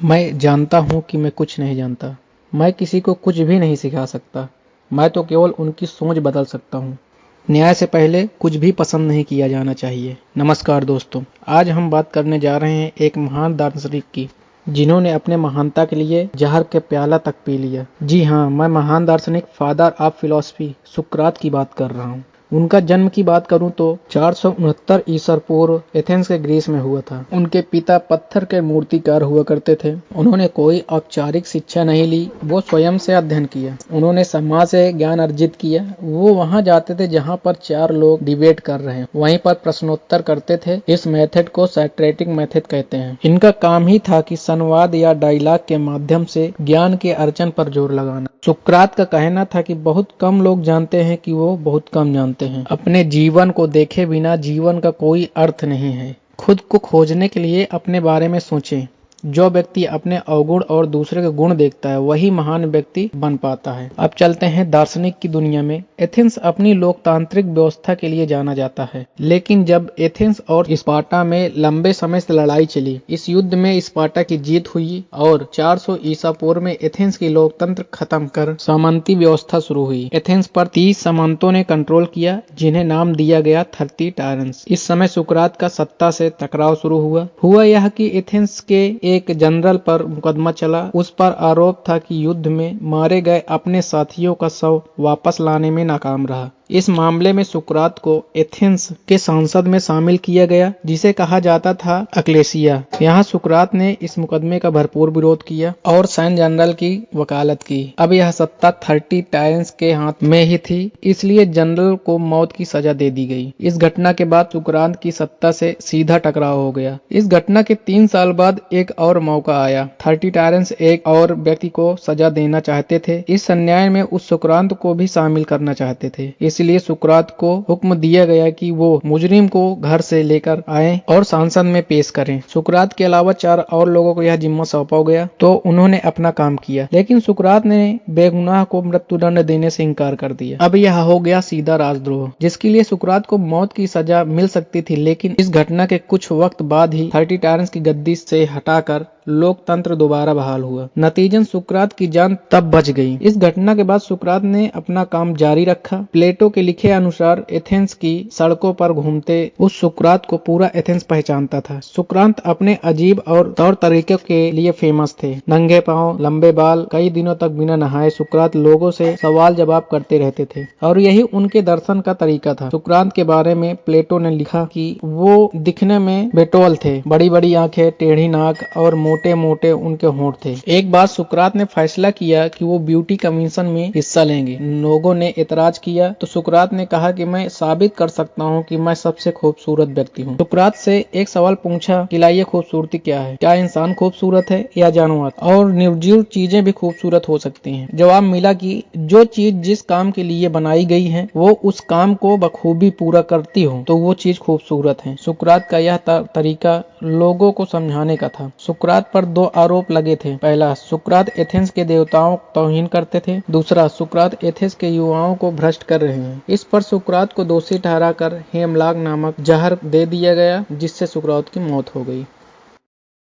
मैं जानता हूँ कि मैं कुछ नहीं जानता। मैं किसी को कुछ भी नहीं सिखा सकता। मैं तो केवल उनकी सोच बदल सकता हूँ। न्याय से पहले कुछ भी पसंद नहीं किया जाना चाहिए। नमस्कार दोस्तों, आज हम बात करने जा रहे हैं एक महान दार्शनिक की, जिन्होंने अपने महानता के लिए जहर के प्याला तक पी लिया। जी हाँ, मैं महान दार्शनिक फादर ऑफ फिलॉसफी सुकरात की बात कर रहा हूँ। उनका जन्म की बात करूं तो 469 ईसा पूर्व एथेंस के ग्रीस में हुआ था। उनके पिता पत्थर के मूर्तिकार हुआ करते थे। उन्होंने कोई औपचारिक शिक्षा नहीं ली, वो स्वयं से अध्ययन किया। उन्होंने समाज से ज्ञान अर्जित किया। वो वहां जाते थे जहां पर चार लोग डिबेट कर रहे हैं, वहीं पर प्रश्नोत्तर करते थे। इस मेथड को सैक्रेटिक मेथड कहते हैं। इनका काम ही था कि संवाद या डायलॉग के माध्यम से ज्ञान के अर्जन पर जोर लगाना। सुकरात का कहना था कि बहुत कम लोग जानते हैं कि वो बहुत कम जानते हैं। अपने जीवन को देखे बिना जीवन का कोई अर्थ नहीं है। खुद को खोजने के लिए अपने बारे में सोचें। जो व्यक्ति अपने अवगुण और दूसरे के गुण देखता है, वही महान व्यक्ति बन पाता है। अब चलते हैं दार्शनिक की दुनिया में। एथेंस अपनी लोकतांत्रिक व्यवस्था के लिए जाना जाता है, लेकिन जब एथेंस और स्पार्टा में लंबे समय से लड़ाई चली, इस युद्ध में स्पार्टा की जीत हुई और 400 ईसा पूर्व में एथेंस की लोकतंत्र खत्म कर सामंती व्यवस्था शुरू हुई। एथेंस पर 30 सामंतों ने कंट्रोल किया, जिन्हें नाम दिया गया 30 टायरेंट्स। इस समय सुकरात का सत्ता से टकराव शुरू हुआ यह कि एथेंस के एक जनरल पर मुकदमा चला। उस पर आरोप था कि युद्ध में मारे गए अपने साथियों का शव वापस लाने में नाकाम रहा। इस मामले में सुकरात को एथेंस के संसद में शामिल किया गया, जिसे कहा जाता था अक्लेसिया। यहाँ सुकरात ने इस मुकदमे का भरपूर विरोध किया और सैन्य जनरल की वकालत की। अब यह सत्ता 30 टायरेंट्स के हाथ में ही थी, इसलिए जनरल को मौत की सजा दे दी गई। इस घटना के बाद सुकरात की सत्ता से सीधा टकराव हो गया। इस घटना के 3 साल बाद एक और मौका आया। 30 टायरेंट्स एक और व्यक्ति को सजा देना चाहते थे। इस अन्याय में उस सुकरात को भी शामिल करना चाहते थे। इसलिए सुकरात को हुक्म दिया गया कि वो मुजरिम को घर से लेकर आए और संसद में पेश करें। सुकरात के अलावा 4 और लोगों को यह जिम्मा सौंपा गया, तो उन्होंने अपना काम किया, लेकिन सुकरात ने बेगुनाह को मृत्युदंड देने से इनकार कर दिया। अब यह हो गया सीधा राजद्रोह, जिसके लिए सुकरात को मौत की सजा मिल सकती थी, लेकिन इस घटना के कुछ वक्त बाद ही 30 टायरेंट्स की गद्दी से हटाकर लोकतंत्र दोबारा बहाल हुआ। नतीजन सुकरात की जान तब बच गई। इस घटना के बाद सुकरात ने अपना काम जारी रखा। प्लेटो के लिखे अनुसार एथेंस की सड़कों पर घूमते उस सुकरात को पूरा एथेंस पहचानता था। सुकरात अपने अजीब और तौर तरीके के लिए फेमस थे। नंगे पांव, लंबे बाल, कई दिनों तक बिना नहाए सुकरात लोगों से सवाल जवाब करते रहते थे और यही उनके दर्शन का तरीका था। सुकरात के बारे में प्लेटो ने लिखा कि वो दिखने में बेटोल थे, बड़ी बड़ी आंखें, टेढ़ी नाक और मोटे मोटे उनके होंठ थे। एक बार सुकरात ने फैसला किया कि वो ब्यूटी कमीशन में हिस्सा लेंगे। लोगों ने एतराज किया तो सुकरात ने कहा कि मैं साबित कर सकता हूँ कि मैं सबसे खूबसूरत व्यक्ति हूँ। सुकरात से एक सवाल पूछा कि लाइए खूबसूरती क्या है? क्या इंसान खूबसूरत है या जानवर और निर्जीव चीजें भी खूबसूरत हो सकती हैं? जवाब मिला कि जो चीज जिस काम के लिए बनाई गई है वो उस काम को बखूबी पूरा करती हो तो वो चीज खूबसूरत है। सुकरात का यह तरीका लोगों को समझाने का था। सुकरात पर 2 आरोप लगे थे। पहला, सुकरात एथेंस के देवताओं को तौहीन करते थे। दूसरा, सुकरात एथेंस के युवाओं को भ्रष्ट कर रहे हैं। इस पर सुकरात को दोषी ठहराकर हेमलाग नामक जहर दे दिया गया, जिससे सुकरात की मौत हो गई।